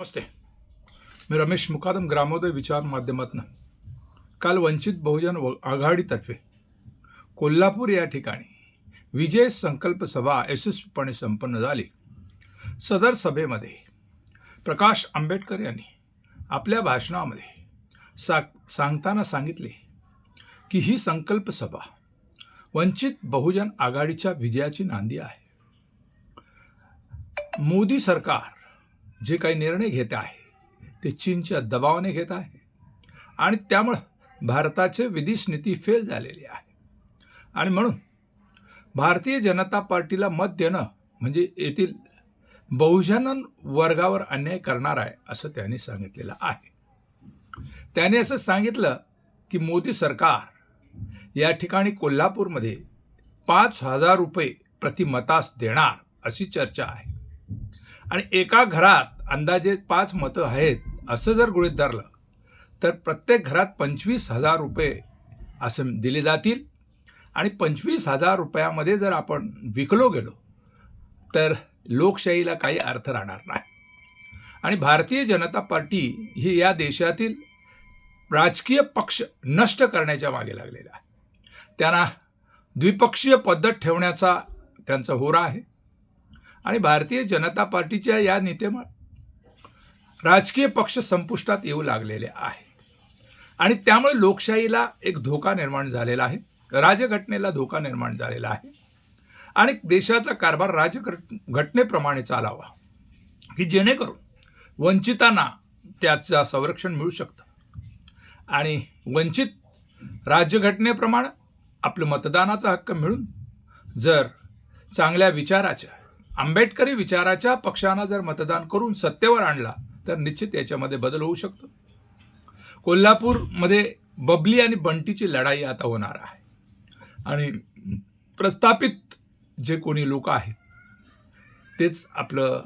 नमस्ते. मी रमेश मुकादम ग्रामोदय विचार माध्यमातून काल वंचित बहुजन आघाडीतर्फे कोल्हापूर या ठिकाणी विजय संकल्प सभा यशस्वीपणे संपन्न झाली. सदर सभेमध्ये प्रकाश आंबेडकर यांनी आपल्या भाषणामध्ये सांगताना सांगितले की ही संकल्प सभा वंचित बहुजन आघाडीच्या विजयाची नांदी आहे. मोदी सरकार जे काही निर्णय घेत आहे ते चीनच्या दबावाने घेत आहे आणि त्यामुळे भारताचे विदेश नीती फेल झालेली आहे आणि म्हणून भारतीय जनता पार्टीला मत देणं म्हणजे येथील बहुजन वर्गावर अन्याय करणार आहे असं त्यांनी सांगितलेलं आहे. त्याने असं सांगितलं की मोदी सरकार या ठिकाणी कोल्हापूरमध्ये 5,000 रुपये प्रतिमतास देणार अशी चर्चा आहे आणि एका घरात अंदाजे 5 मतं आहेत असं जर गृहीत धरलं तर प्रत्येक घरात 25,000 रुपये असे दिले जातील आणि 25,000 रुपयामध्ये जर आपण विकलो गेलो तर लोकशाहीला काही अर्थ राहणार नाही. आणि भारतीय जनता पार्टी ही या देशातील राजकीय पक्ष नष्ट करण्याच्या मागे लागलेला आहे. त्यांना द्विपक्षीय पद्धत ठेवण्याचा त्यांचा होरा आहे आणि भारतीय जनता पार्टीच्या या नेत्यामुळे राजकीय पक्ष संपुष्टात येऊ लागलेले आहे आणि त्यामुळे लोकशाहीला एक धोका निर्माण झालेला आहे, राजघटनेला धोका निर्माण झालेला आहे आणि देशाचा कारभार राजघटनेप्रमाणे चालावा की जेणेकरून वंचितांना त्याचं संरक्षण मिळू शकतं आणि वंचित राज्यघटनेप्रमाणे आपलं मतदानाचा हक्क मिळून जर चांगल्या विचाराच्या आंबेडकरी विचाराच्या पक्षांना जर मतदान करून सत्तेवर आणला तर निश्चित याच्यामध्ये बदल होऊ शकतो. कोल्हापूरमध्ये बबली आणि बंटीची लढाई आता होणार आहे आणि प्रस्थापित जे कोणी लोक आहेत तेच आपलं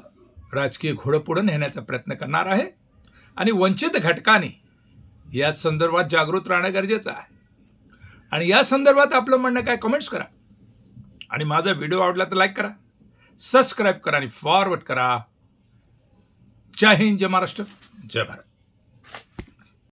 राजकीय घोडं पुढे नेण्याचा प्रयत्न करणार आहे आणि वंचित घटकाने या संदर्भात जागृत राहणं गरजेचं आहे. आणि या संदर्भात आपलं म्हणणं काय कमेंट्स करा आणि माझा व्हिडिओ आवडला तर लाईक करा, सबस्क्राईब करा आणि फॉरवर्ड करा. जय हिंद, जय महाराष्ट्र, जय भारत.